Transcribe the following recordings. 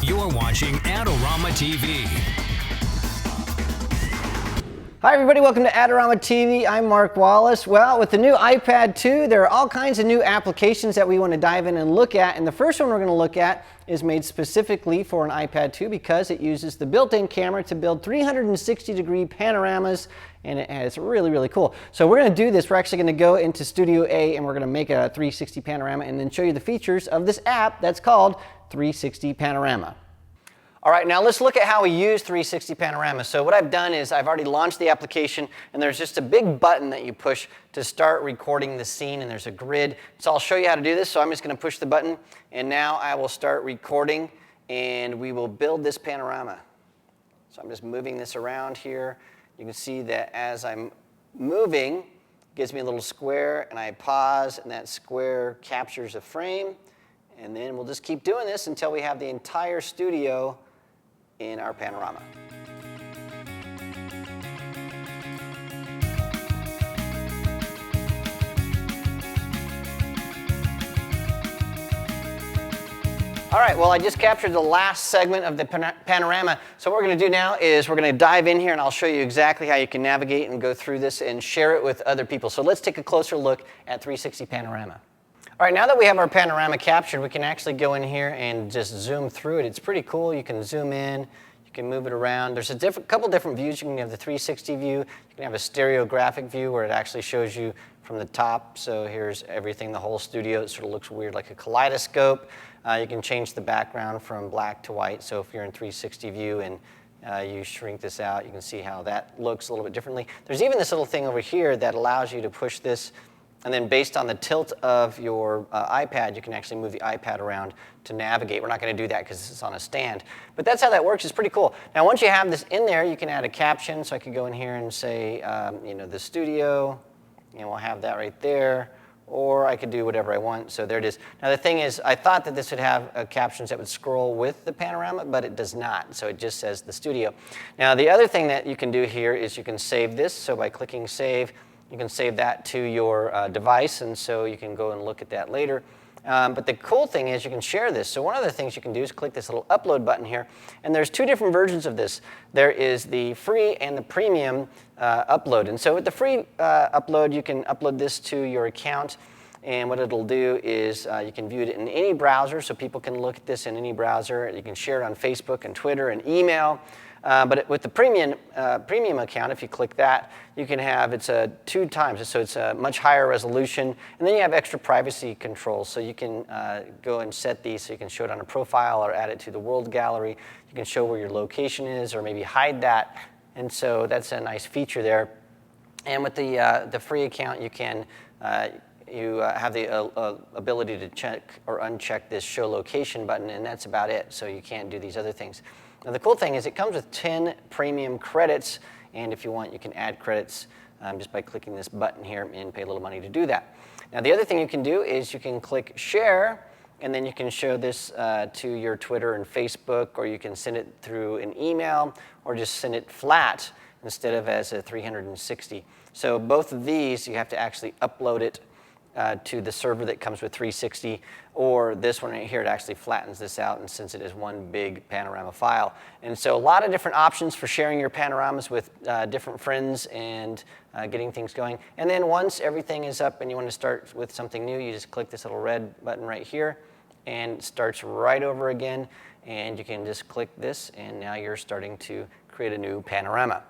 You're watching Adorama TV. Hi everybody, welcome to Adorama TV. I'm Mark Wallace. Well, with the new iPad 2, there are all kinds of new applications that we want to dive in and look at. And the first one we're going to look at is made specifically for an iPad 2 because it uses the built-in camera to build 360-degree panoramas, and it's really, really cool. So we're going to do this. We're actually going to go into Studio A and we're going to make a 360 panorama and then show you the features of this app that's called 360 Panorama. All right, now let's look at how we use 360 Panorama. So what I've done is I've already launched the application, and there's just a big button that you push to start recording the scene, and there's a grid. So I'll show you how to do this. So I'm just going to push the button, and now I will start recording, and we will build this panorama. So I'm just moving this around here. You can see that as I'm moving, it gives me a little square, and I pause, and that square captures a frame. And then we'll just keep doing this until we have the entire studio in our panorama. All right, well, I just captured the last segment of the panorama. So what we're going to do now is we're going to dive in here, and I'll show you exactly how you can navigate and go through this and share it with other people. So let's take a closer look at 360 Panorama. All right, now that we have our panorama captured, we can actually go in here and just zoom through it. It's pretty cool. You can zoom in, you can move it around. There's a couple different views. You can have the 360 view. You can have a stereographic view where it actually shows you from the top. So here's everything, the whole studio. It sort of looks weird like a kaleidoscope. You can change the background from black to white. So if you're in 360 view and you shrink this out, you can see how that looks a little bit differently. There's even this little thing over here that allows you to push this. And then based on the tilt of your iPad, you can actually move the iPad around to navigate. We're not going to do that because it's on a stand. But that's how that works. It's pretty cool. Now, once you have this in there, you can add a caption. So I could go in here and say, the studio, and we'll have that right there. Or I could do whatever I want. So there it is. Now, the thing is, I thought that this would have captions that would scroll with the panorama, but it does not. So it just says the studio. Now, the other thing that you can do here is you can save this. So by clicking Save, you can save that to your device, and so you can go and look at that later. But the cool thing is you can share this. So one of the things you can do is click this little upload button here, and there's two different versions of this. There is the free and the premium upload. And so with the free upload, you can upload this to your account, and what it'll do is you can view it in any browser, so people can look at this in any browser. You can share it on Facebook and Twitter and email. But with the premium account, if you click that, you can have, it's 2 times, so it's a much higher resolution. And then you have extra privacy controls, so you can go and set these so you can show it on a profile or add it to the world gallery. You can show where your location is or maybe hide that. And so that's a nice feature there. And with the free account, you can you have the ability to check or uncheck this show location button, and that's about it. So you can't do these other things. Now, the cool thing is it comes with 10 premium credits, and if you want, you can add credits just by clicking this button here and pay a little money to do that. Now, the other thing you can do is you can click Share, and then you can show this to your Twitter and Facebook, or you can send it through an email, or just send it flat instead of as a 360. So both of these, you have to actually upload it to the server that comes with 360, or this one right here, it actually flattens this out and sends it as one big panorama file. And so a lot of different options for sharing your panoramas with different friends and getting things going. And then once everything is up and you want to start with something new, you just click this little red button right here, and it starts right over again, and you can just click this, and now you're starting to create a new panorama.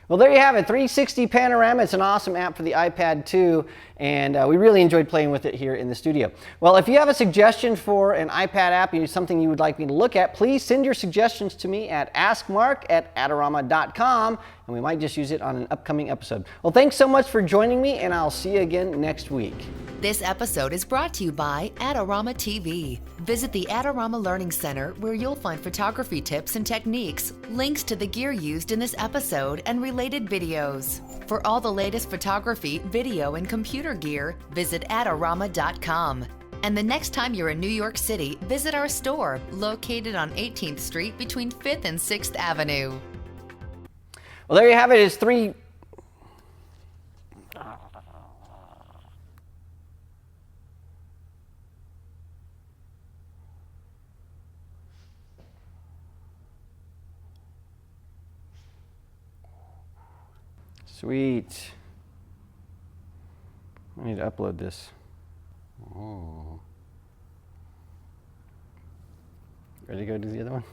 Well, there you have it, 360 Panorama. It's an awesome app for the iPad 2, and we really enjoyed playing with it here in the studio. Well, if you have a suggestion for an iPad app, something you would like me to look at, please send your suggestions to me at AskMark@Adorama.com, and we might just use it on an upcoming episode. Well, thanks so much for joining me, and I'll see you again next week. This episode is brought to you by Adorama TV. Visit the Adorama Learning Center, where you'll find photography tips and techniques, links to the gear used in this episode, and related videos. For all the latest photography, video, and computer gear, visit Adorama.com. And the next time you're in New York City, visit our store, located on 18th Street between 5th and 6th Avenue. Well, there you have it. It's 3 Sweet. I need to upload this. Oh. Ready to go do the other one?